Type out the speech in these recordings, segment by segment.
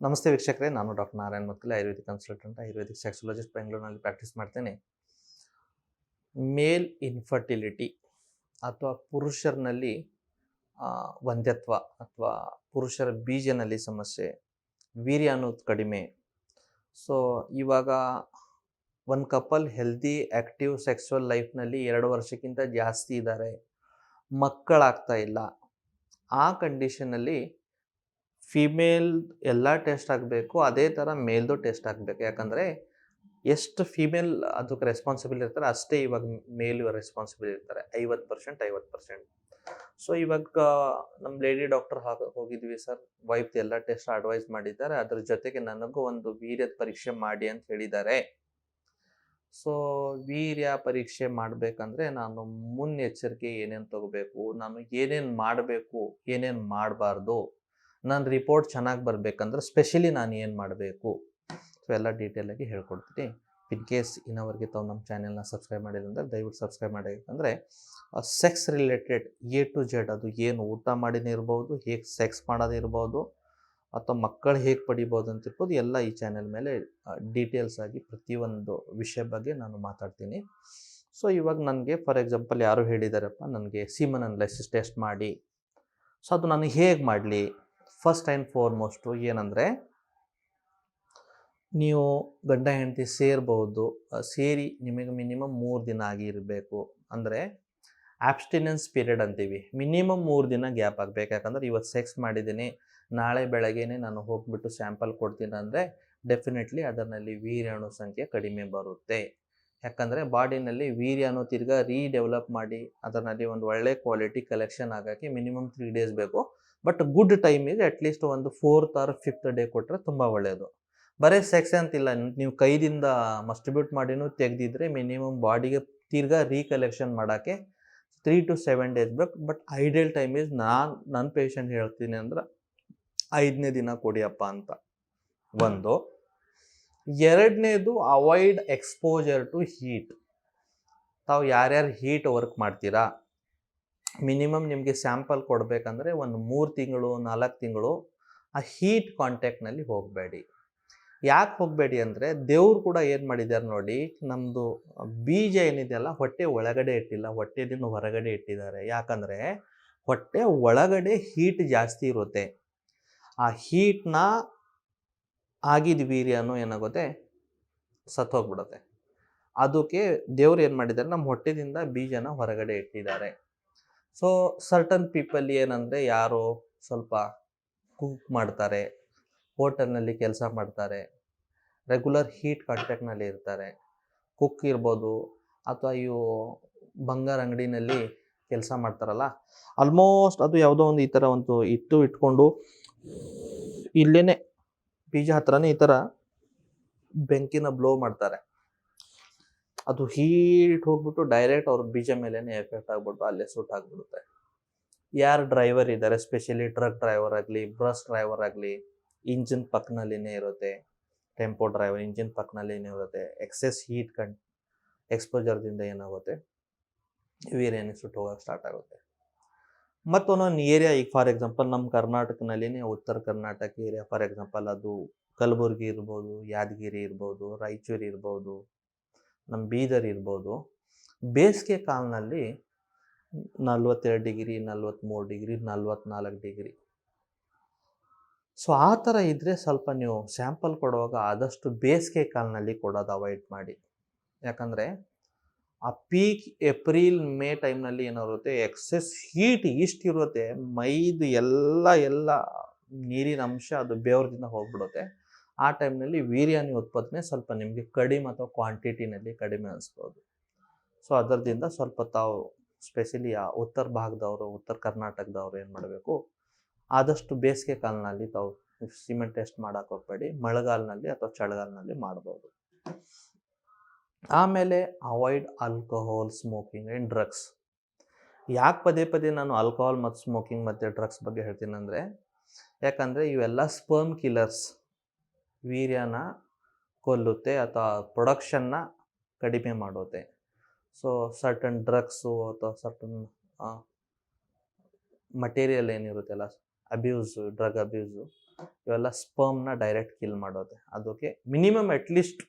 ನಮಸ್ತೆ ವೀಕ್ಷಕರೇ, ನಾನು ಡಾಕ್ಟರ್ ನಾರಾಯಣ್ ಮಕ್ಕಳು, ಆಯುರ್ವೇದಿಕ್ ಕನ್ಸಲ್ಟೆಂಟ್, ಆಯುರ್ವೇದಿಕ್ ಸೆಕ್ಸಾಲಜಿಸ್ಟ್, ಬೆಂಗಳೂರಿನಲ್ಲಿ ಪ್ರಾಕ್ಟೀಸ್ ಮಾಡ್ತೇನೆ. ಮೇಲ್ ಇನ್ಫರ್ಟಿಲಿಟಿ ಅಥವಾ ಪುರುಷರಲ್ಲಿ ವಂದ್ಯತ್ವ ಅಥವಾ ಪುರುಷರ ಬೀಜನಲ್ಲಿ ಸಮಸ್ಯೆ, ವೀರ್ಯ ಅನ್ನೋದು ಕಡಿಮೆ. ಸೊ ಇವಾಗ ಒಂದು ಕಪಲ್ ಹೆಲ್ದಿ ಆ್ಯಕ್ಟಿವ್ ಸೆಕ್ಸುವಲ್ ಲೈಫ್ನಲ್ಲಿ 2 ವರ್ಷಕ್ಕಿಂತ ಜಾಸ್ತಿ ಇದ್ದಾರೆ, ಮಕ್ಕಳಾಗ್ತಾ ಇಲ್ಲ. ಆ ಕಂಡೀಷನಲ್ಲಿ ಫಿಮೇಲ್ ಎಲ್ಲ ಟೆಸ್ಟ್ ಆಗಬೇಕು, ಅದೇ ಥರ ಮೇಲ್ದು ಟೆಸ್ಟ್ ಆಗಬೇಕು. ಯಾಕಂದರೆ ಎಷ್ಟು ಫಿಮೇಲ್ ಅದಕ್ಕೆ ರೆಸ್ಪಾನ್ಸಿಬಲ್ ಇರ್ತಾರೆ ಅಷ್ಟೇ ಇವಾಗ ಮೇಲ್ ರೆಸ್ಪಾನ್ಸಿಬಲ್ ಇರ್ತಾರೆ, 50% 50%. ಸೊ ಇವಾಗ ನಮ್ಮ ಲೇಡಿ ಡಾಕ್ಟರ್ ಹೋಗಿದ್ವಿ ಸರ್, ವೈಫ್ ಎಲ್ಲ ಟೆಸ್ಟ್ ಅಡ್ವೈಸ್ ಮಾಡಿದ್ದಾರೆ, ಅದ್ರ ಜೊತೆಗೆ ನನಗೂ ಒಂದು ವೀರ್ಯದ ಪರೀಕ್ಷೆ ಮಾಡಿ ಅಂತ ಹೇಳಿದ್ದಾರೆ. ಸೊ ವೀರ್ಯ ಪರೀಕ್ಷೆ ಮಾಡಬೇಕಂದ್ರೆ ನಾನು ಮುನ್ನೆಚ್ಚರಿಕೆ ಏನೇನು ತಗೋಬೇಕು, ನಾನು ಏನೇನು ಮಾಡಬೇಕು, ಏನೇನು ಮಾಡಬಾರ್ದು, ನನ್ನ ರಿಪೋರ್ಟ್ ಚೆನ್ನಾಗಿ ಬರಬೇಕಂದ್ರೆ ಸ್ಪೆಷಲಿ ನಾನು ಏನು ಮಾಡಬೇಕು, ಸೊ ಎಲ್ಲ ಡೀಟೇಲಾಗಿ ಹೇಳ್ಕೊಡ್ತೀನಿ. ಇನ್ ಕೇಸ್ ಇನ್ನವರೆಗೆ ತಾವು ನಮ್ಮ ಚಾನೆಲ್ನ ಸಬ್ಸ್ಕ್ರೈಬ್ ಮಾಡಿದ್ರೆ ದಯವಿಟ್ಟು ಸಬ್ಸ್ಕ್ರೈಬ್ ಮಾಡಿ. ಯಾಕಂದರೆ sex related A to Z, ಅದು ಏನು ಊಟ ಮಾಡಿನೇ ಇರ್ಬೋದು, ಹೇಗೆ ಸೆಕ್ಸ್ ಮಾಡೋದಿರ್ಬೋದು, ಅಥವಾ ಮಕ್ಕಳು ಹೇಗೆ ಪಡಿಬೋದು ಅಂತಿರ್ಬೋದು, ಎಲ್ಲ ಈ ಚಾನೆಲ್ ಮೇಲೆ ಡೀಟೇಲ್ಸ್ ಆಗಿ ಪ್ರತಿಯೊಂದು ವಿಷಯ ಬಗ್ಗೆ ನಾನು ಮಾತಾಡ್ತೀನಿ. ಸೊ ಇವಾಗ ನನಗೆ ಫಾರ್ ಎಕ್ಸಾಂಪಲ್ ಯಾರು ಹೇಳಿದಾರಪ್ಪ ನನಗೆ ಸೀಮನ್ ಅನಲೈಸಿಸ್ ಟೆಸ್ಟ್ ಮಾಡಿ, ಸೊ ಅದು ನನಗೆ ಹೇಗೆ ಮಾಡಲಿ? ಫಸ್ಟ್ ಆ್ಯಂಡ್ ಫಾರ್ಮೋಸ್ಟು ಏನಂದರೆ, ನೀವು ಗಂಡ ಹೆಂಡತಿ ಸೇರ್ಬೋದು, ಸೇರಿ ನಿಮಗೆ ಮಿನಿಮಮ್ 3 ದಿನ ಆಗಿರಬೇಕು. ಅಂದರೆ ಆಬ್ಸ್ಟಿನೆನ್ಸ್ ಪೀರಿಯಡ್ ಅಂತೀವಿ, ಮಿನಿಮಮ್ 3 ದಿನ ಗ್ಯಾಪ್ ಆಗಬೇಕು. ಯಾಕಂದರೆ ಇವತ್ತು ಸೆಕ್ಸ್ ಮಾಡಿದ್ದೀನಿ, ನಾಳೆ ಬೆಳಗ್ಗೆನೇ ನಾನು ಹೋಗ್ಬಿಟ್ಟು ಸ್ಯಾಂಪಲ್ ಕೊಡ್ತೀನಿ ಅಂದರೆ ಡೆಫಿನೆಟ್ಲಿ ಅದರಲ್ಲಿ ವೀರ್ಯಾಣು ಸಂಖ್ಯೆ ಕಡಿಮೆ ಬರುತ್ತೆ. ಯಾಕಂದರೆ ಬಾಡಿನಲ್ಲಿ ವೀರ್ಯಾಣು ತಿರ್ಗಾ ರೀಡೆವಲಪ್ ಮಾಡಿ ಅದರಲ್ಲಿ ಒಂದು ಒಳ್ಳೆ ಕ್ವಾಲಿಟಿ ಕಲೆಕ್ಷನ್ ಆಗೋಕ್ಕೆ ಮಿನಿಮಮ್ 3 ಡೇಸ್ ಬೇಕು. ಬಟ್ ಗುಡ್ ಟೈಮ್ ಇದೆ ಅಟ್ಲೀಸ್ಟ್ ಒಂದು 4th or 5th ಡೇ ಕೊಟ್ಟರೆ ತುಂಬ ಒಳ್ಳೆಯದು. ಬರೀ ಸೆಕ್ಸ್ ಅಂತಿಲ್ಲ, ನೀವು ಕೈದಿಂದ ಮಸ್ಟಿಬ್ಯೂಟ್ ಮಾಡಿನೂ ತೆಗೆದಿದ್ರೆ ಮಿನಿಮಮ್ ಬಾಡಿಗೆ ತಿರ್ಗಾ ರೀಕಲೆಕ್ಷನ್ ಮಾಡೋಕ್ಕೆ 3 to 7 ಡೇಸ್ ಬೇಕು. ಬಟ್ ಐಡಿಯಲ್ ಟೈಮ್ ಈಸ್ ನನ್ನ ಪೇಷಂಟ್ ಹೇಳ್ತೀನಿ ಅಂದ್ರೆ 5ನೇ ದಿನ ಕೊಡಿಯಪ್ಪ ಅಂತ. ಒಂದು. ಎರಡನೇದು, ಅವಾಯ್ಡ್ ಎಕ್ಸ್ಪೋಜರ್ ಟು ಹೀಟ್. ತಾವು ಯಾರ್ಯಾರು ಹೀಟ್ ವರ್ಕ್ ಮಾಡ್ತೀರಾ, ಮಿನಿಮಮ್ ನಿಮಗೆ ಸ್ಯಾಂಪಲ್ ಕೊಡಬೇಕಂದ್ರೆ ಒಂದು 3 ತಿಂಗಳು 4 ತಿಂಗಳು ಆ ಹೀಟ್ ಕಾಂಟ್ಯಾಕ್ಟ್ನಲ್ಲಿ ಹೋಗಬೇಡಿ. ಯಾಕೆ ಹೋಗಬೇಡಿ ಅಂದರೆ, ದೇವ್ರು ಕೂಡ ಏನು ಮಾಡಿದ್ದಾರೆ ನೋಡಿ, ನಮ್ಮದು ಬೀಜ ಏನಿದೆಯಲ್ಲ ಹೊಟ್ಟೆ ಒಳಗಡೆ ಇಟ್ಟಿಲ್ಲ, ಹೊಟ್ಟೆದಿಂದ ಹೊರಗಡೆ ಇಟ್ಟಿದ್ದಾರೆ. ಯಾಕಂದರೆ ಹೊಟ್ಟೆ ಒಳಗಡೆ ಹೀಟ್ ಜಾಸ್ತಿ ಇರುತ್ತೆ. ಆ ಹೀಟ್ನ ಆಗಿದ ವೀರ್ಯನೂ ಏನಾಗುತ್ತೆ, ಸತ್ತೋಗ್ಬಿಡುತ್ತೆ. ಅದಕ್ಕೆ ದೇವ್ರು ಏನು ಮಾಡಿದ್ದಾರೆ, ನಮ್ಮ ಹೊಟ್ಟೆದಿಂದ ಬೀಜನ ಹೊರಗಡೆ ಇಟ್ಟಿದ್ದಾರೆ. ಸೊ ಸರ್ಟನ್ ಪೀಪಲ್ ಏನಂದರೆ, ಯಾರು ಸ್ವಲ್ಪ ಕುಕ್ ಮಾಡ್ತಾರೆ, ಹೋಟೆಲ್ನಲ್ಲಿ ಕೆಲಸ ಮಾಡ್ತಾರೆ, ರೆಗ್ಯುಲರ್ ಹೀಟ್ ಕಾಂಟ್ಯಾಕ್ಟ್ನಲ್ಲಿ ಇರ್ತಾರೆ, ಕುಕ್ ಇರ್ಬೋದು ಅಥವಾ ಇವು ಬಂಗಾರ ಅಂಗಡಿನಲ್ಲಿ ಕೆಲಸ ಮಾಡ್ತಾರಲ್ಲ, ಆಲ್ಮೋಸ್ಟ್ ಅದು ಯಾವುದೋ ಒಂದು ಈ ಥರ ಒಂದು ಇಟ್ಕೊಂಡು ಇಲ್ಲೇ ಬೀಜ ಹತ್ರನೇ ಈ ಥರ ಬೆಂಕಿನ ಬ್ಲೋ ಮಾಡ್ತಾರೆ. ಅದು ಹೀಟ್ ಹೋಗ್ಬಿಟ್ಟು ಡೈರೆಕ್ಟ್ ಅವ್ರ ಬೀಜ ಮೇಲೇ ಎಫೆಕ್ಟ್ ಆಗ್ಬಿಟ್ಟು ಅಲ್ಲೇ ಸೂಟ್ ಆಗಿಬಿಡುತ್ತೆ. ಯಾರು ಡ್ರೈವರ್ ಇದ್ದಾರೆ, ಸ್ಪೆಷಲಿ ಟ್ರಕ್ ಡ್ರೈವರ್ ಆಗಲಿ, ಬಸ್ ಡ್ರೈವರ್ ಆಗಲಿ, ಇಂಜಿನ್ ಪಕ್ಕನಲ್ಲಿನೇ ಇರುತ್ತೆ. ಟೆಂಪೋ ಡ್ರೈವರ್ ಇಂಜಿನ್ ಪಕ್ಕನಲ್ಲಿನೇ ಇರುತ್ತೆ. ಎಕ್ಸೆಸ್ ಹೀಟ್ ಎಕ್ಸ್ಪೋಜರ್ದಿಂದ ಏನಾಗುತ್ತೆ, ವೀರ್ಯನೇ ಸುಟ್ಟು ಹೋಗೋಕೆ ಸ್ಟಾರ್ಟ್ ಆಗುತ್ತೆ. ಮತ್ತೊಂದೊಂದು ಏರಿಯಾ, ಈಗ ಫಾರ್ ಎಕ್ಸಾಂಪಲ್ ನಮ್ಮ ಕರ್ನಾಟಕನಲ್ಲಿನೇ ಉತ್ತರ ಕರ್ನಾಟಕ ಏರಿಯಾ, ಫಾರ್ ಎಕ್ಸಾಂಪಲ್ ಅದು ಕಲಬುರ್ಗಿ ಇರ್ಬೋದು, ಯಾದಗಿರಿ ಇರ್ಬೋದು, ರಾಯಚೂರು ಇರ್ಬೋದು, ನಮ್ಮ ಬೀದರ್ ಇರ್ಬೋದು, ಬೇಸಿಗೆ ಕಾಲದಲ್ಲಿ 42 ಡಿಗ್ರಿ, 43 ಡಿಗ್ರಿ, 44 ಡಿಗ್ರಿ. ಸೊ ಆ ಥರ ಇದ್ದರೆ ಸ್ವಲ್ಪ ನೀವು ಸ್ಯಾಂಪಲ್ ಕೊಡುವಾಗ ಆದಷ್ಟು ಬೇಸಿಗೆ ಕಾಲದಲ್ಲಿ ಕೊಡೋದು ಅವಾಯ್ಡ್ ಮಾಡಿ. ಯಾಕಂದರೆ ಆ ಪೀಕ್ ಏಪ್ರಿಲ್ ಮೇ ಟೈಮ್ನಲ್ಲಿ ಏನಾಗುತ್ತೆ, ಎಕ್ಸೆಸ್ ಹೀಟ್ ಇಷ್ಟಿರುತ್ತೆ, ಮೈದು ಎಲ್ಲ ನೀರಿನ ಅಂಶ ಅದು ಬೆವರದಿಂದ ಹೋಗ್ಬಿಡುತ್ತೆ. ಆ ಟೈಮ್ನಲ್ಲಿ ವೀರ್ಯಾಣು ಉತ್ಪತ್ತನೆ ಸ್ವಲ್ಪ ನಿಮಗೆ ಕಡಿಮೆ ಅಥವಾ ಕ್ವಾಂಟಿಟಿನಲ್ಲಿ ಕಡಿಮೆ ಅನಿಸ್ಬೋದು. ಸೊ ಅದರದಿಂದ ಸ್ವಲ್ಪ ತಾವು ಸ್ಪೆಷಲಿ ಆ ಉತ್ತರ ಭಾಗದವರು, ಉತ್ತರ ಕರ್ನಾಟಕದವರು ಏನು ಮಾಡಬೇಕು, ಆದಷ್ಟು ಬೇಸಿಗೆ ಕಾಲದಲ್ಲಿ ತಾವು ಸಿಮೆಂಟ್ ಟೆಸ್ಟ್ ಮಾಡೋಕೆ ಹೋಗಬೇಡಿ, ಮಳೆಗಾಲದಲ್ಲಿ ಅಥವಾ ಚಳಿಗಾಲದಲ್ಲಿ ಮಾಡ್ಬೋದು. ಆಮೇಲೆ avoid alcohol, smoking and drugs. ಯಾಕೆ ಪದೇ ಪದೇ ನಾನು ಆಲ್ಕೋಹಾಲ್ ಮತ್ತು ಸ್ಮೋಕಿಂಗ್ ಮತ್ತು ಡ್ರಗ್ಸ್ ಬಗ್ಗೆ ಹೇಳ್ತೀನಿ ಅಂದರೆ, ಯಾಕಂದರೆ ಇವೆಲ್ಲ ಸ್ಪರ್ಮ್ ಕಿಲ್ಲರ್ಸ್, ವೀರ್ಯನ ಕೊಲ್ಲುತ್ತೆ ಅಥವಾ ಪ್ರೊಡಕ್ಷನ್ನ ಕಡಿಮೆ ಮಾಡುತ್ತೆ. ಸೊ ಸರ್ಟನ್ ಡ್ರಗ್ಸು ಅಥವಾ certain material ಏನಿರುತ್ತಲ್ಲ, abuse, drug abuse ಇವೆಲ್ಲ ಸ್ಪರ್ಮ್ನ ಡೈರೆಕ್ಟ್ ಕಿಲ್ ಮಾಡೋದೆ. ಅದಕ್ಕೆ ಮಿನಿಮಮ್ ಅಟ್ಲೀಸ್ಟ್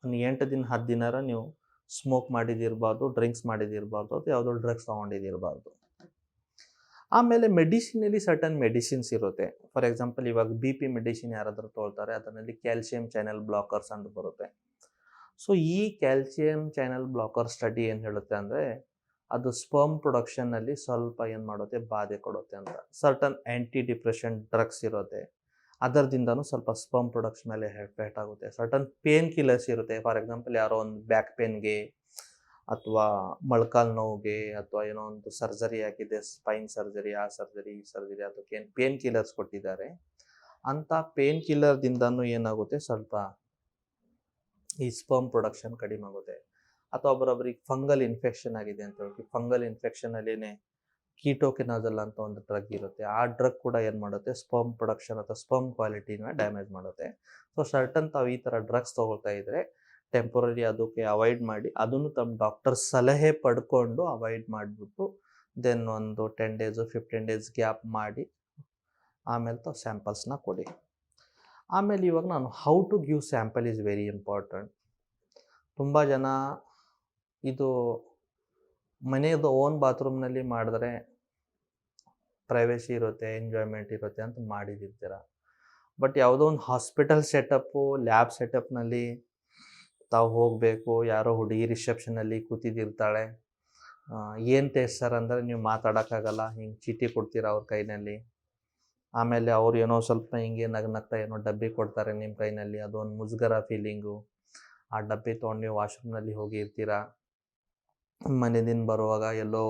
ಒಂದು 8 ದಿನ 10 ದಿನಾರ ನೀವು ಸ್ಮೋಕ್ ಮಾಡಿದಿರಬಾರ್ದು, ಡ್ರಿಂಕ್ಸ್ ಮಾಡಿದಿರಬಾರ್ದು, ಅಥವಾ ಯಾವುದೋ ಡ್ರಗ್ಸ್ ತೊಗೊಂಡಿದಿರಬಾರ್ದು. ಆಮೇಲೆ ಮೆಡಿಸಿನಲ್ಲಿ ಸರ್ಟನ್ ಮೆಡಿಸಿನ್ಸ್ ಇರುತ್ತೆ. ಫಾರ್ ಎಕ್ಸಾಂಪಲ್ ಇವಾಗ BP ಮೆಡಿಸಿನ್ ಯಾರಾದರೂ ತೊಗೊಳ್ತಾರೆ, ಅದರಲ್ಲಿ ಕ್ಯಾಲ್ಸಿಯಂ ಚಾನೆಲ್ ಬ್ಲಾಕರ್ಸ್ ಅಂತ ಬರುತ್ತೆ. ಸೊ ಈ ಕ್ಯಾಲ್ಸಿಯಂ ಚಾನೆಲ್ ಬ್ಲಾಕರ್ ಸ್ಟಡಿ ಏನು ಹೇಳುತ್ತೆ ಅಂದರೆ, ಅದು ಸ್ಪರ್ಮ್ ಪ್ರೊಡಕ್ಷನ್ನಲ್ಲಿ ಸ್ವಲ್ಪ ಏನು ಮಾಡುತ್ತೆ, ಬಾಧೆ ಕೊಡುತ್ತೆ ಅಂತ. ಸರ್ಟನ್ ಆ್ಯಂಟಿ ಡಿಪ್ರೆಷನ್ ಡ್ರಗ್ಸ್ ಇರುತ್ತೆ, ಅದರದಿಂದನೂ ಸ್ವಲ್ಪ ಸ್ಪರ್ಮ್ ಪ್ರೊಡಕ್ಷನ್ ಮೇಲೆ ಎಫೆಕ್ಟ್ ಆಗುತ್ತೆ. ಸರ್ಟನ್ ಪೇನ್ ಕಿಲ್ಲರ್ಸ್ ಇರುತ್ತೆ. ಫಾರ್ ಎಕ್ಸಾಂಪಲ್ ಯಾರೋ ಒಂದು ಬ್ಯಾಕ್ ಪೇನ್ಗೆ ಅಥವಾ ಮೊಳಕಾಲು ನೋವಿಗೆ ಅಥವಾ ಏನೋ ಒಂದು ಸರ್ಜರಿ ಆಗಿದೆ, ಸ್ಪೈನ್ ಸರ್ಜರಿ, ಆ ಸರ್ಜರಿ ಈ ಸರ್ಜರಿ, ಅದಕ್ಕೆ ಏನು ಪೇನ್ ಕಿಲ್ಲರ್ಸ್ ಕೊಟ್ಟಿದ್ದಾರೆ. ಅಂಥ ಪೇನ್ ಕಿಲ್ಲರ್ದಿಂದನೂ ಏನಾಗುತ್ತೆ, ಸ್ವಲ್ಪ ಈ ಸ್ಪರ್ಮ್ ಪ್ರೊಡಕ್ಷನ್ ಕಡಿಮೆ ಆಗುತ್ತೆ. ಅಥವಾ ಒಬ್ಬರೊಬ್ಬರಿಗೆ ಫಂಗಲ್ ಇನ್ಫೆಕ್ಷನ್ ಆಗಿದೆ ಅಂತ ಹೇಳಿ, ಫಂಗಲ್ ಇನ್ಫೆಕ್ಷನಲ್ಲೇ ಕೀಟೋಕಿನಾಜಲ್ ಅಂತ ಒಂದು ಡ್ರಗ್ ಇರುತ್ತೆ. ಆ ಡ್ರಗ್ ಕೂಡ ಏನು ಮಾಡುತ್ತೆ, ಸ್ಪರ್ಮ್ ಪ್ರೊಡಕ್ಷನ್ ಅಥವಾ ಸ್ಪರ್ಮ್ ಕ್ವಾಲಿಟಿನ ಡ್ಯಾಮೇಜ್ ಮಾಡುತ್ತೆ. ಸೊ ಸರ್ಟನ್ ತಾವು ಈ ಥರ ಡ್ರಗ್ಸ್ ತೊಗೊಳ್ತಾ ಇದ್ದರೆ ಟೆಂಪರರಿ ಅದಕ್ಕೆ ಅವಾಯ್ಡ್ ಮಾಡಿ, ಅದನ್ನು ತಮ್ಮ ಡಾಕ್ಟರ್ ಸಲಹೆ ಪಡ್ಕೊಂಡು ಅವಾಯ್ಡ್ ಮಾಡಿಬಿಟ್ಟು ದೆನ್ ಒಂದು 10 days 15 days ಗ್ಯಾಪ್ ಮಾಡಿ ಆಮೇಲೆ ತಾವು ಸ್ಯಾಂಪಲ್ಸ್ನ ಕೊಡಿ. ಆಮೇಲೆ ಇವಾಗ ನಾನು how to give sample is very important. ತುಂಬ ಜನ ಇದು ಮನೆಯದು ಓನ್ ಬಾತ್ರೂಮ್ನಲ್ಲಿ ಮಾಡಿದ್ರೆ ಪ್ರೈವೇಸಿ ಇರುತ್ತೆ, ಎಂಜಾಯ್ಮೆಂಟ್ ಇರುತ್ತೆ ಅಂತ ಮಾಡಿದಿರ್ತೀರ. ಬಟ್ ಯಾವುದೋ ಒಂದು ಹಾಸ್ಪಿಟಲ್ ಸೆಟಪ್ಪು, ಲ್ಯಾಬ್ ಸೆಟಪ್ನಲ್ಲಿ ತಾವು ಹೋಗಬೇಕು, ಯಾರೋ ಹುಡುಗಿ ರಿಸೆಪ್ಷನಲ್ಲಿ ಕೂತಿದ್ದಿರ್ತಾಳೆ, ಏನು ಟೇಸ್ಟ್ ಸರ್ ಅಂದರೆ ನೀವು ಮಾತಾಡೋಕ್ಕಾಗಲ್ಲ, ಹಿಂಗೆ ಚೀಟಿ ಕೊಡ್ತೀರ ಅವ್ರ ಕೈನಲ್ಲಿ. ಆಮೇಲೆ ಅವ್ರು ಏನೋ ಸ್ವಲ್ಪ ಹಿಂಗೆ ನಗ್ನಗ್ತಾ ಏನೋ ಡಬ್ಬಿ ಕೊಡ್ತಾರೆ ನಿಮ್ಮ ಕೈನಲ್ಲಿ, ಅದೊಂದು ಮುಜುಗರ ಫೀಲಿಂಗು. ಆ ಡಬ್ಬಿ ತೊಗೊಂಡು ನೀವು ವಾಶ್ರೂಮ್ನಲ್ಲಿ ಹೋಗಿರ್ತೀರ, ಮನೆದಿಂದ ಬರುವಾಗ ಎಲ್ಲೋ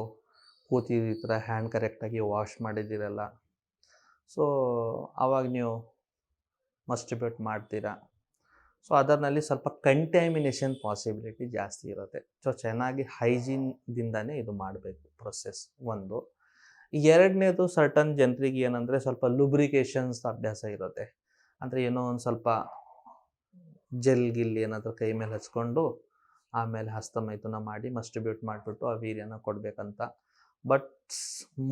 ಕೂತಿರ್ತೀರ, ಹ್ಯಾಂಡ್ ಕರೆಕ್ಟಾಗಿ ವಾಶ್ ಮಾಡಿದ್ದೀರಲ್ಲ. ಸೊ ಆವಾಗ ನೀವು ಮಸ್ಟಿಬೇಟ್ ಮಾಡ್ತೀರಾ. ಸೊ ಅದರಲ್ಲಿ ಸ್ವಲ್ಪ ಕಂಟ್ಯಾಮಿನೇಷನ್ ಪಾಸಿಬಿಲಿಟಿ ಜಾಸ್ತಿ ಇರುತ್ತೆ. ಸೊ ಚೆನ್ನಾಗಿ ಹೈಜೀನ್ದಿಂದನೇ ಇದು ಮಾಡಬೇಕು ಪ್ರೊಸೆಸ್ ಒಂದು. ಎರಡನೇದು ಸರ್ಟನ್ ಜನರಿಗೆ ಏನಂದರೆ ಸ್ವಲ್ಪ ಲುಬ್ರಿಕೇಷನ್ಸ್ ಅಭ್ಯಾಸ ಇರುತ್ತೆ. ಅಂದರೆ ಏನೋ ಒಂದು ಸ್ವಲ್ಪ ಜೆಲ್ ಗಿಲ್ ಏನಾದರೂ ಕೈ ಮೇಲೆ ಹಚ್ಕೊಂಡು ಆಮೇಲೆ ಹಸ್ತಮೈಥುನ ಮಾಡಿ ಮಸ್ಟಿಬ್ಯೂಟ್ ಮಾಡಿಬಿಟ್ಟು ಆ ವೀರ್ಯನ ಕೊಡಬೇಕಂತ. But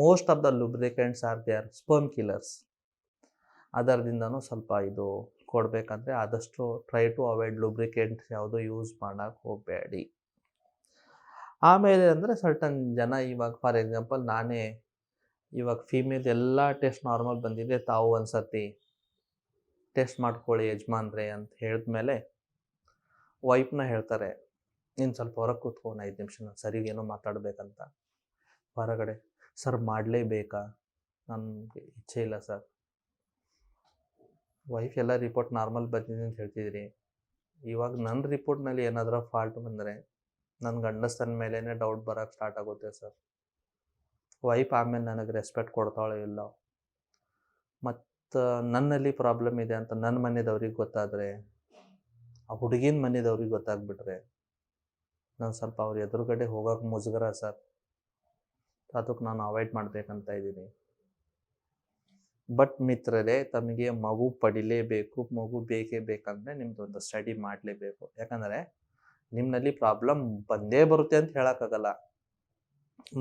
most of the lubricants are they are sperm killers. ಅದರದಿಂದನೂ ಸ್ವಲ್ಪ ಇದು ಕೊಡಬೇಕಂದ್ರೆ ಆದಷ್ಟು ಟ್ರೈ ಟು ಅವಾಯ್ಡ್ ಲುಬ್ರಿಕೆಂಟ್ಸ್ ಯಾವುದು ಯೂಸ್ ಮಾಡೋಕ್ಕೆ ಹೋಗಬೇಡಿ. ಆಮೇಲೆ ಅಂದರೆ ಸರ್ಟನ್ ಜನ ಇವಾಗ ಫಾರ್ ಎಕ್ಸಾಂಪಲ್ ನಾನೇ ಇವಾಗ ಫೀಮೇಲ್ ಎಲ್ಲ ಟೆಸ್ಟ್ ನಾರ್ಮಲ್ ಬಂದಿದೆ, ತಾವು ಒಂದು ಸರ್ತಿ ಟೆಸ್ಟ್ ಮಾಡ್ಕೊಳ್ಳಿ ಯಜಮಾನ್ರೆ ಅಂತ ಹೇಳಿದ್ಮೇಲೆ ವೈಫ್ನ ಹೇಳ್ತಾರೆ, ನೀನು ಸ್ವಲ್ಪ ಹೊರಗೆ ಕೂತ್ಕೊಂಡು 5 ನಿಮಿಷ ನಾನು ಸರಿಗೆ ಏನೋ ಮಾತಾಡಬೇಕಂತ. ಹೊರಗಡೆ ಸರ್ ಮಾಡಲೇಬೇಕಾ, ನನಗೆ ಇಚ್ಛೆ ಇಲ್ಲ ಸರ್. ವೈಫ್ ಎಲ್ಲ ರಿಪೋರ್ಟ್ ನಾರ್ಮಲ್ ಬಂದಿದೆ ಅಂತ ಹೇಳ್ತಿದ್ರಿ, ಇವಾಗ ನನ್ನ ರಿಪೋರ್ಟ್ನಲ್ಲಿ ಏನಾದರೂ ಫಾಲ್ಟ್ ಬಂದರೆ ನನ್ನ ಗಂಡಸ್ತನ ಮೇಲೇ ಡೌಟ್ ಬರೋಕ್ಕೆ ಸ್ಟಾರ್ಟ್ ಆಗುತ್ತೆ ಸರ್. ವೈಫ್ ಆಮೇಲೆ ನನಗೆ ರೆಸ್ಪೆಕ್ಟ್ ಕೊಡ್ತಾಳೆ ಇಲ್ಲ. ಮತ್ತು ನನ್ನಲ್ಲಿ ಪ್ರಾಬ್ಲಮ್ ಇದೆ ಅಂತ ನನ್ನ ಮನೆಯದವ್ರಿಗೆ ಗೊತ್ತಾದರೆ, ಆ ಹುಡುಗಿನ ಮನೆಯದವ್ರಿಗೆ ಗೊತ್ತಾಗ್ಬಿಟ್ರೆ ನಾನು ಸ್ವಲ್ಪ ಅವ್ರ ಎದುರುಗಡೆ ಹೋಗೋಕೆ ಮುಜುಗರ ಸರ್. ಅದಕ್ಕೆ ನಾನು ಅವಾಯ್ಡ್ ಮಾಡಬೇಕಂತ ಇದ್ದೀನಿ. ಬಟ್ ಮಿತ್ರರೇ, ತಮಗೆ ಮಗು ಪಡಿಲೇಬೇಕು, ಮಗು ಬೇಕೇ ಬೇಕಂದರೆ ನಿಮ್ಮದೊಂದು ಸ್ಟಡಿ ಮಾಡಲೇಬೇಕು. ಯಾಕಂದರೆ ನಿಮ್ಮಲ್ಲಿ ಪ್ರಾಬ್ಲಮ್ ಬಂದೇ ಬರುತ್ತೆ ಅಂತ ಹೇಳೋಕ್ಕಾಗಲ್ಲ.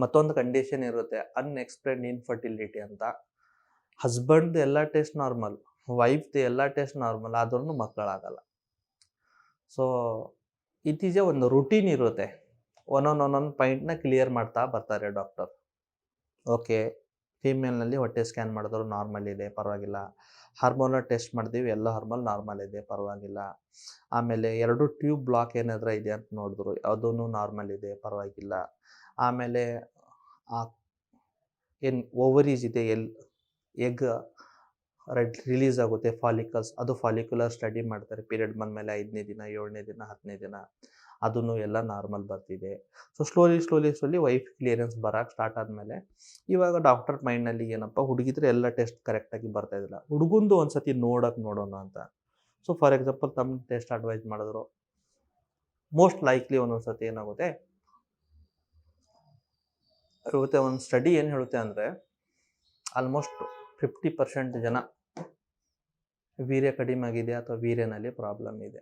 ಮತ್ತೊಂದು ಕಂಡೀಷನ್ ಇರುತ್ತೆ, ಅನ್ಎಕ್ಸ್ಪ್ಲೇನ್ಡ್ ಇನ್ಫರ್ಟಿಲಿಟಿ ಅಂತ. ಹಸ್ಬೆಂಡ್ದು ಎಲ್ಲ ಟೆಸ್ಟ್ ನಾರ್ಮಲ್, ವೈಫ್ದು ಎಲ್ಲ ಟೆಸ್ಟ್ ನಾರ್ಮಲ್, ಆದ್ರೂ ಮಕ್ಕಳಾಗಲ್ಲ. ಸೊ ಇತ್ತೀಚೆಗೆ ಒಂದು ರುಟೀನ್ ಇರುತ್ತೆ, ಒಂದೊಂದು ಪಾಯಿಂಟ್ನ ಕ್ಲಿಯರ್ ಮಾಡ್ತಾ ಬರ್ತಾರೆ ಡಾಕ್ಟರ್. ಓಕೆ, ಫೀಮೇಲ್ನಲ್ಲಿ ಹೊಟ್ಟೆ ಸ್ಕ್ಯಾನ್ ಮಾಡಿದ್ರು ನಾರ್ಮಲ್ ಇದೆ, ಪರವಾಗಿಲ್ಲ. ಹಾರ್ಮೋನಲ್ ಟೆಸ್ಟ್ ಮಾಡಿದ್ವಿ, ಎಲ್ಲ ಹಾರ್ಮೋನ್ ನಾರ್ಮಲ್ ಇದೆ, ಪರವಾಗಿಲ್ಲ. ಆಮೇಲೆ 2 ಟ್ಯೂಬ್ ಬ್ಲಾಕ್ ಏನಾದರೂ ಇದೆ ಅಂತ ನೋಡಿದ್ರು, ಅದೂ ನಾರ್ಮಲ್ ಇದೆ, ಪರವಾಗಿಲ್ಲ. ಆಮೇಲೆ ಏನು ಓವರೀಸ್ ಇದೆ, ಎಗ್ ರಿಲೀಸ್ ಆಗುತ್ತೆ, ಫಾಲಿಕಲ್ಸ್, ಅದು ಫಾಲಿಕ್ಯುಲರ್ ಸ್ಟಡಿ ಮಾಡ್ತಾರೆ. ಪೀರಿಯಡ್ ಬಂದಮೇಲೆ 5ನೇ ದಿನ, 7ನೇ ದಿನ, 10ನೇ ದಿನ, ಅದನ್ನು ಎಲ್ಲ ನಾರ್ಮಲ್ ಬರ್ತಿದೆ. ಸೊ ಸ್ಲೋಲಿ ವೈಫ್ ಕ್ಲಿಯರೆನ್ಸ್ ಬರೋಕ್ಕೆ ಸ್ಟಾರ್ಟ್ ಆದಮೇಲೆ ಇವಾಗ ಡಾಕ್ಟರ್ ಮೈಂಡ್ನಲ್ಲಿ ಏನಪ್ಪ, ಹುಡುಗಿದ್ರೆ ಎಲ್ಲ ಟೆಸ್ಟ್ ಕರೆಕ್ಟಾಗಿ ಬರ್ತಾಯಿದ್ದಿಲ್ಲ, ಹುಡುಗಂದು ಒಂದು ಸತಿ ನೋಡೋಣ ಅಂತ. ಸೊ ಫಾರ್ ಎಕ್ಸಾಂಪಲ್ ತಮ್ಮ ಟೆಸ್ಟ್ ಅಡ್ವೈಸ್ ಮಾಡಿದ್ರು, ಮೋಸ್ಟ್ ಲೈಕ್ಲಿ ಒಂದೊಂದು ಸತಿ ಏನಾಗುತ್ತೆ, ಒಂದು ಸ್ಟಡಿ ಏನು ಹೇಳುತ್ತೆ ಅಂದರೆ ಆಲ್ಮೋಸ್ಟ್ 50% ಜನ ವೀರ್ಯ ಕಡಿಮೆ ಆಗಿದೆ ಅಥವಾ ವೀರ್ಯನಲ್ಲಿ ಪ್ರಾಬ್ಲಮ್ ಇದೆ.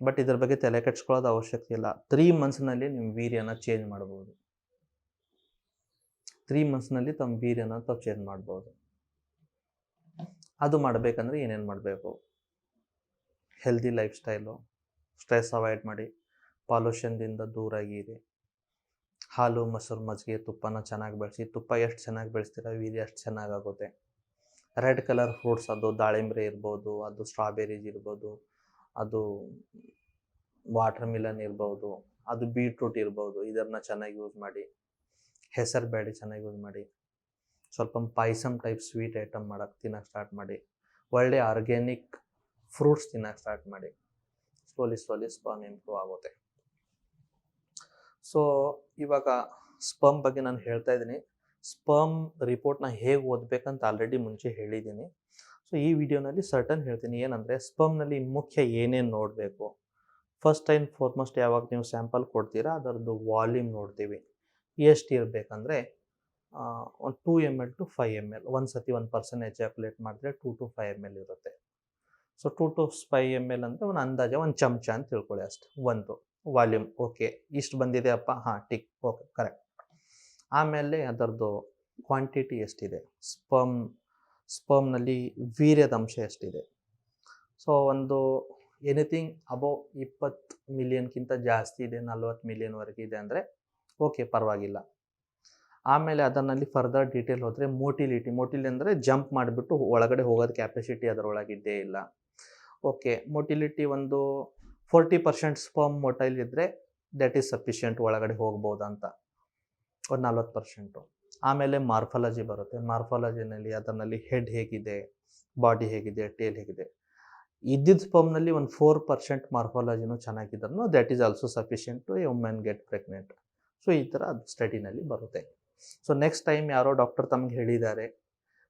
ಬಟ್ ಇದ್ರ ಬಗ್ಗೆ ತಲೆ ಕೆಡ್ಸ್ಕೊಳ್ಳೋದು ಅವಶ್ಯಕತೆ ಇಲ್ಲ. 3 monthsನಲ್ಲಿ ನಿಮ್ಮ ವೀರ್ಯನ ಚೇಂಜ್ ಮಾಡ್ಬೋದು. 3 ಮಂತ್ಸ್ನಲ್ಲಿ ತಮ್ಮ ವೀರ್ಯನ ತಾವು ಚೇಂಜ್ ಮಾಡ್ಬೋದು. ಅದು ಮಾಡಬೇಕಂದ್ರೆ ಏನೇನು ಮಾಡಬೇಕು? Healthy life style, stress avoid ಮಾಡಿ, ಪಾಲ್ಯೂಷನ್ದಿಂದ ದೂರಾಗಿರಿ, ಹಾಲು, ಮೊಸರು, ಮಜ್ಜಿಗೆ, ತುಪ್ಪನ ಚೆನ್ನಾಗಿ ಬೆಳೆಸಿ. ತುಪ್ಪ ಎಷ್ಟು ಚೆನ್ನಾಗಿ ಬೆಳೆಸ್ತೀರ ವೀರ್ಯ ಅಷ್ಟು ಚೆನ್ನಾಗಾಗುತ್ತೆ. ರೆಡ್ ಕಲರ್ ಫ್ರೂಟ್ಸ್, ಅದು ದಾಳಿಂಬ್ರೆ ಇರ್ಬೋದು, ಅದು ಸ್ಟ್ರಾಬೆರೀಸ್ ಇರ್ಬೋದು, ಅದು ವಾಟರ್ ಮಿಲನ್ ಇರ್ಬೋದು, ಅದು ಬೀಟ್ರೂಟ್ ಇರ್ಬೋದು, ಇದನ್ನು ಚೆನ್ನಾಗಿ ಯೂಸ್ ಮಾಡಿ. ಹೆಸರು ಬೇಳೆ ಚೆನ್ನಾಗಿ ಯೂಸ್ ಮಾಡಿ. ಸ್ವಲ್ಪ ಪಾಯಸಮ್ ಟೈಪ್ ಸ್ವೀಟ್ ಐಟಮ್ ತಿನ್ನೋಕ್ಕೆ ಸ್ಟಾರ್ಟ್ ಮಾಡಿ. ಒಳ್ಳೆ ಆರ್ಗ್ಯಾನಿಕ್ ಫ್ರೂಟ್ಸ್ ತಿನ್ನೋಕ್ಕೆ ಸ್ಟಾರ್ಟ್ ಮಾಡಿ. ಸ್ಲೋಲಿ ಸ್ಪರ್ಮ್ ಇಂಪ್ರೂವ್ ಆಗುತ್ತೆ. ಸೊ ಇವಾಗ ಸ್ಪರ್ಮ್ ಬಗ್ಗೆ ನಾನು ಹೇಳ್ತಾ ಇದ್ದೀನಿ. ಸ್ಪರ್ಮ್ ರಿಪೋರ್ಟ್ನ ಹೇಗೆ ಓದಬೇಕಂತ ಆಲ್ರೆಡಿ ಮುಂಚೆ ಹೇಳಿದ್ದೀನಿ. ಸೊ ಈ ವಿಡಿಯೋನಲ್ಲಿ ಸರ್ಟನ್ ಹೇಳ್ತೀನಿ. ಏನಂದರೆ ಸ್ಪರ್ಮ್ನಲ್ಲಿ ಮುಖ್ಯ ಏನೇನು ನೋಡಬೇಕು. ಫಸ್ಟ್ ಆ್ಯಂಡ್ ಫಾರ್ಮೋಸ್ಟ್ ಯಾವಾಗ ನೀವು ಸ್ಯಾಂಪಲ್ ಕೊಡ್ತೀರಾ ಅದರದ್ದು ವಾಲ್ಯೂಮ್ ನೋಡ್ತೀವಿ. ಎಷ್ಟು ಇರಬೇಕಂದ್ರೆ ಒಂದು 2 ml to 5 ml. ಒಂದು ಸತಿ 1% ಎಜಾಕ್ಯುಲೇಟ್ ಮಾಡಿದ್ರೆ 2 to 5 ml ಇರುತ್ತೆ. ಸೊ 2 to 5 ml ಅಂದರೆ ಒಂದು ಅಂದಾಜು ಒಂದು ಚಮಚ ಅಂತ ತಿಳ್ಕೊಳ್ಳಿ ಅಷ್ಟು. ಒಂದು ವಾಲ್ಯೂಮ್ ಓಕೆ, ಇಷ್ಟು ಬಂದಿದೆ ಅಪ್ಪ, ಹಾಂ ಟಿಕ್, ಓಕೆ ಕರೆಕ್ಟ್. ಆಮೇಲೆ ಅದರದ್ದು ಕ್ವಾಂಟಿಟಿ ಎಷ್ಟಿದೆ, ಸ್ಪರ್ಮ್ನಲ್ಲಿ ವೀರ್ಯದ ಅಂಶ ಎಷ್ಟಿದೆ. ಸೊ ಒಂದು ಎನಿಥಿಂಗ್ ಅಬೌವ್ 20 ಮಿಲಿಯನ್ಗಿಂತ ಜಾಸ್ತಿ ಇದೆ, 40 ಮಿಲಿಯನ್ವರೆಗೆ ಇದೆ ಅಂದರೆ ಓಕೆ ಪರವಾಗಿಲ್ಲ. ಆಮೇಲೆ ಅದರಲ್ಲಿ ಫರ್ದರ್ ಡೀಟೇಲ್ ಹೋದರೆ ಮೋಟಿಲಿಟಿ ಅಂದರೆ ಜಂಪ್ ಮಾಡಿಬಿಟ್ಟು ಒಳಗಡೆ ಹೋಗೋದು ಕ್ಯಾಪಸಿಟಿ ಅದರೊಳಗಿದ್ದೇ ಇಲ್ಲ. ಓಕೆ, ಮೋಟಿಲಿಟಿ ಒಂದು 40% ಸ್ಪರ್ಮ್ ಮೊಟೈಲ್ ಇದ್ದರೆ ದಟ್ ಈಸ್ ಸಫಿಷಿಯೆಂಟ್, ಒಳಗಡೆ ಹೋಗ್ಬೋದು ಅಂತ. ಒಂದು 40%. ಆಮೇಲೆ ಮಾರ್ಫಾಲಜಿ ಬರುತ್ತೆ. ಮಾರ್ಫಾಲಜಿನಲ್ಲಿ ಅದರಲ್ಲಿ ಹೆಡ್ ಹೇಗಿದೆ, ಬಾಡಿ ಹೇಗಿದೆ, ಟೇಲ್ ಹೇಗಿದೆ. ಇದ್ದಿದ್ದ ಸ್ಪರ್ಮ್ನಲ್ಲಿ ಒಂದು 4% ಮಾರ್ಫಾಲಜಿನೂ ಚೆನ್ನಾಗಿದ್ರು that is also sufficient to a women get pregnant. So ಈ ಥರ ಅದು ಸ್ಟಡಿನಲ್ಲಿ ಬರುತ್ತೆ. ಸೊ ನೆಕ್ಸ್ಟ್ ಟೈಮ್ ಯಾರೋ ಡಾಕ್ಟರ್ ತಮಗೆ ಹೇಳಿದ್ದಾರೆ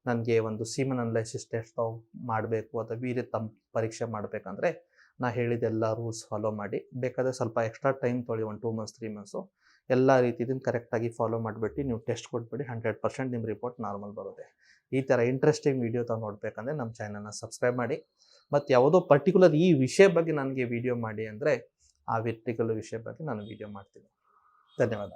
ನನಗೆ ಒಂದು ಸೀಮನ್ ಅನಲೈಸಿಸ್ ಟೆಸ್ಟ್ ಮಾಡಬೇಕು ಅಥವಾ ವೀರ್ಯ ತಮ್ಮ ಪರೀಕ್ಷೆ ಮಾಡಬೇಕಂದ್ರೆ ನಾ ಹೇಳಿದೆಲ್ಲ ರೂಲ್ಸ್ ಫಾಲೋ ಮಾಡಿ. ಬೇಕಾದರೆ ಸ್ವಲ್ಪ ಎಕ್ಸ್ಟ್ರಾ ಟೈಮ್ ತೊಗೊಳ್ಳಿ, ಒಂದು 2 ಮಂತ್ಸ್ 3 ಮಂತ್ಸು. ಎಲ್ಲ ರೀತಿಯಿಂದ ಕರೆಕ್ಟಾಗಿ ಫಾಲೋ ಮಾಡಿಬಿಟ್ಟು ನೀವು ಟೆಸ್ಟ್ ಕೊಟ್ಬಿಡಿ, 100% ನಿಮ್ಮ ರಿಪೋರ್ಟ್ ನಾರ್ಮಲ್ ಬರುತ್ತೆ. ಈ ಥರ ಇಂಟ್ರೆಸ್ಟಿಂಗ್ ವೀಡಿಯೋ ತಾವು ನೋಡಬೇಕಂದ್ರೆ ನಮ್ಮ ಚಾನಲ್ನ ಸಬ್ಸ್ಕ್ರೈಬ್ ಮಾಡಿ. ಮತ್ತು ಯಾವುದೋ ಪರ್ಟಿಕ್ಯುಲರ್ ಈ ವಿಷಯ ಬಗ್ಗೆ ನನಗೆ ವೀಡಿಯೋ ಮಾಡಿ ಅಂದರೆ ಆ ಪರ್ಟಿಕ್ಯುಲರ್ ವಿಷಯ ಬಗ್ಗೆ ನಾನು ವೀಡಿಯೋ ಮಾಡ್ತೀನಿ. ಧನ್ಯವಾದ.